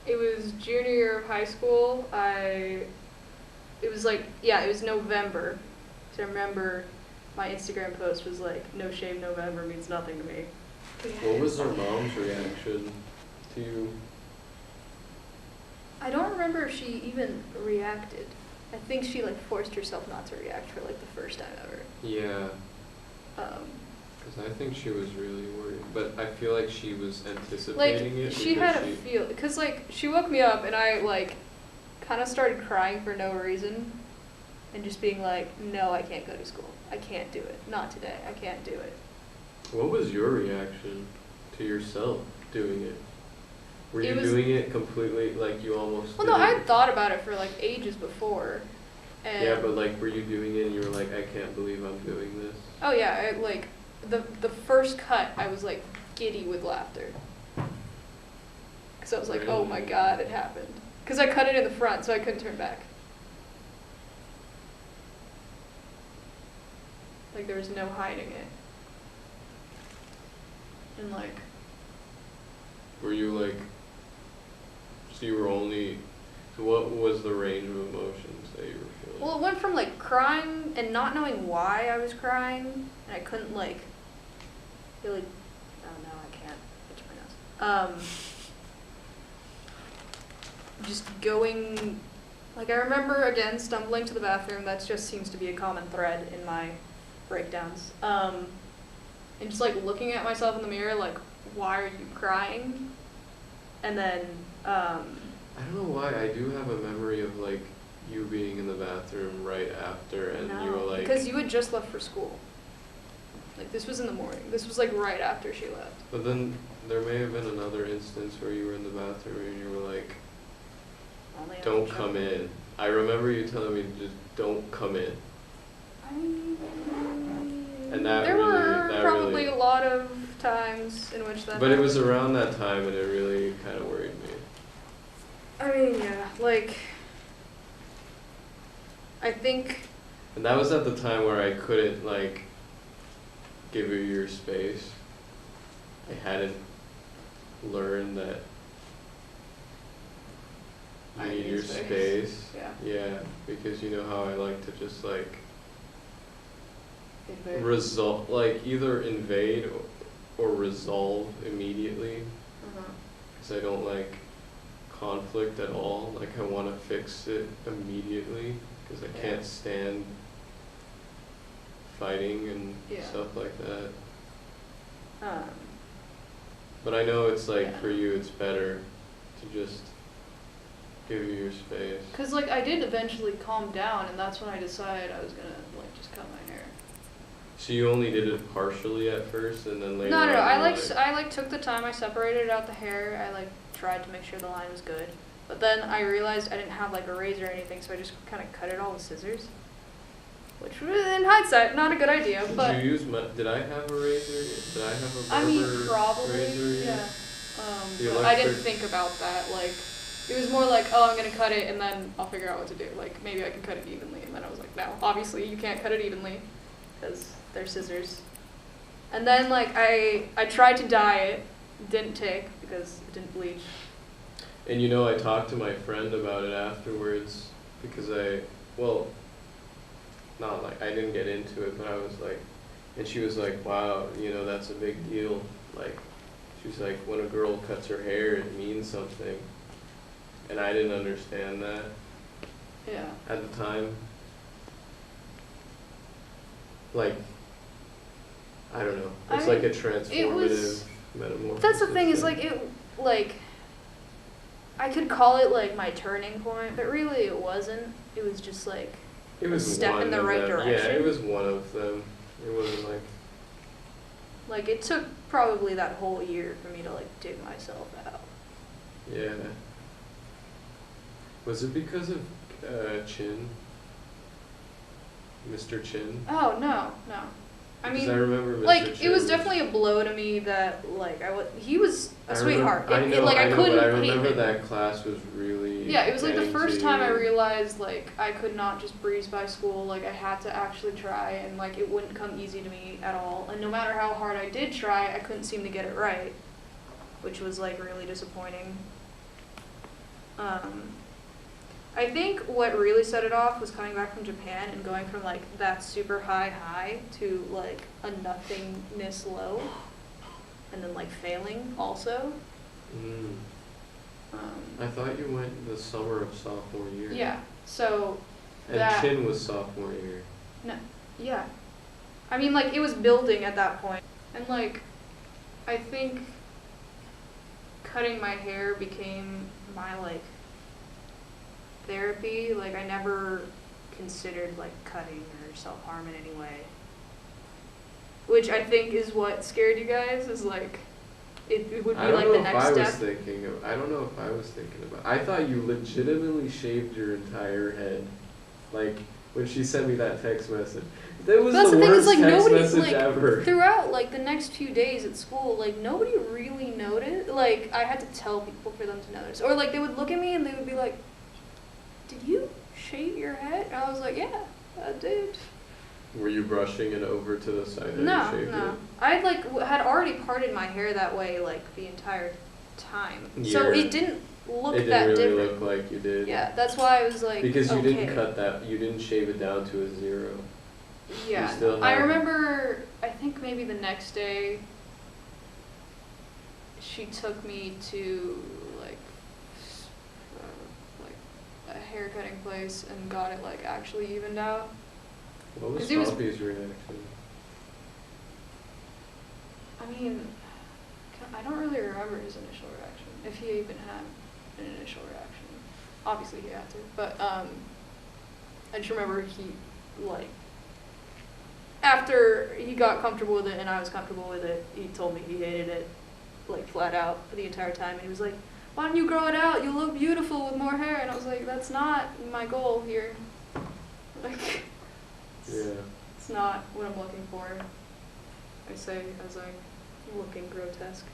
It was junior year of high school. It was like, yeah, it was November. So I remember my Instagram post was like, "No shave November means nothing to me." What was her mom's reaction to you? I don't remember if she even reacted. I think she like forced herself not to react for like the first time ever. Yeah, Um, because I think she was really worried, but I feel like she was like anticipating it. she because had a feel, cause like she woke me up and I like kind of started crying for no reason, and just being like, "No, I can't go to school. I can't do it. Not today. I can't do it." What was your reaction to yourself doing it? Were you It was- doing it completely like you almost? Well, no, did I it? had thought about it for like ages before, and Yeah, but like, were you doing it and you were like, I can't believe I'm doing this? oh yeah, I, like the first cut, I was like giddy with laughter, because I was like, "Oh my Really? god, it happened!" Because I cut it in the front, so I couldn't turn back. Like there was no hiding it, and like Were you like, so you were only, so what was the range of emotions that you were feeling? well, it went from like crying and not knowing why I was crying, and I couldn't like really. Oh no, I can't itch my nose. Just going, like I remember again stumbling to the bathroom. That just seems to be a common thread in my breakdowns. And just like looking at myself in the mirror, like, why are you crying? And then, I don't know why, I do have a memory of like you being in the bathroom right after and you were no, like. because you had just left for school. Like this was in the morning. This was like right after she left. But then there may have been another instance where you were in the bathroom and you were like, Only on don't the come show. in. I remember you telling me to just don't come in. And that there really- were that probably really- a lot of times in which that But it was happened. around that time and it really kind of worried me. I mean, yeah, like, I think, And that was at the time where I couldn't like give you your space. I hadn't learned that you I need need your space. space. yeah. Yeah, because you know how I like to just like invade. resolve, like either invade or resolve immediately. Uh-huh. Because I don't like conflict at all. Like I want to fix it immediately because I Yeah. can't stand fighting and Yeah. stuff like that. Um, But I know it's like Yeah. for you it's better to just give you your space. Cause like I did eventually calm down, and that's when I decided I was gonna like just cut my hair. So you only did it partially at first and then later No, on I you like were I like took the time. I separated out the hair. I like tried to make sure the line was good. But then I realized I didn't have like a razor or anything, so I just kind of cut it all with scissors. Which, in hindsight, not a good idea. But Did you use my, did I have a razor? Did I have a I mean, barber probably, razor? yeah. The But I didn't electric- think about that. Like, it was more like, oh, I'm gonna cut it, and then I'll figure out what to do. Like, maybe I can cut it evenly. And then I was like, no, obviously you can't cut it evenly, because they're scissors. And then like I tried to dye it, didn't take because it didn't bleach. And you know, I talked to my friend about it afterwards because well, not like, I didn't get into it, but I was like, and she was like, wow, you know, that's a big deal. Like, she's like, when a girl cuts her hair, it means something. And I didn't understand that Yeah. at the time. Like, I don't know. It's I- like a it transformative was- metamorphosis. That's the thing, is thing. like I could call it like my turning point, but really it wasn't. It was just like It was step in one the of right them. direction. Yeah, it was one of them. It wasn't like, it took probably that whole year for me to like dig myself out. yeah. Was it because of Chin? Mr. Chin? Oh no. I Because mean, I remember Mr. like Chin it was definitely a blow to me that like he was a sweetheart. I know, like I know, couldn't but I hate remember him. that class was really. Yeah, it was like the getting to first time I you. realized like I could not just breeze by school. Like I had to actually try, and like it wouldn't come easy to me at all. And no matter how hard I did try, I couldn't seem to get it right, which was like really disappointing. I think what really set it off was coming back from Japan and going from like that super high to like a nothingness low, and then like failing also. Mm. I thought you went the summer of sophomore year. Yeah. So. And That- Chin was sophomore year. No. Yeah. I mean, like it was building at that point, and like, I think cutting my hair became my like therapy. Like I never considered like cutting or self-harm in any way. Which I think is what scared you guys, is like it would be I don't like know the if next I step. was thinking of. I don't know if I was thinking about. I thought you legitimately shaved your entire head, like when she sent me that text message. That was That's the the thing, is worst like text nobody message like ever. throughout like the next few days at school, like nobody really noticed. Like I had to tell people for them to notice, or like they would look at me and they would be like, "Did you shave your head?" And I was like, "Yeah, I did." Were you brushing it over to the side that No, you shaved no. it? I like had already parted my hair that way like the entire time, so Year. it didn't look It that didn't really different. look like you did. Yeah, that's why I was like, Because you okay. didn't cut that. You didn't shave it down to a 0. Yeah, You still I have- remember. I think maybe the next day, she took me to like a hair cutting place and got it like actually evened out. What was 'Cause he was- Poppy's reaction? I mean, I don't really remember his initial reaction, if he even had an initial reaction. Obviously he had to, but I just remember he like after he got comfortable with it and I was comfortable with it, he told me he hated it like flat out for the entire time, and he was like, "Why don't you grow it out? You look beautiful with more hair." And I was like, "That's not my goal here. Like, Yeah. it's not what I'm looking for." I say as I'm looking grotesque.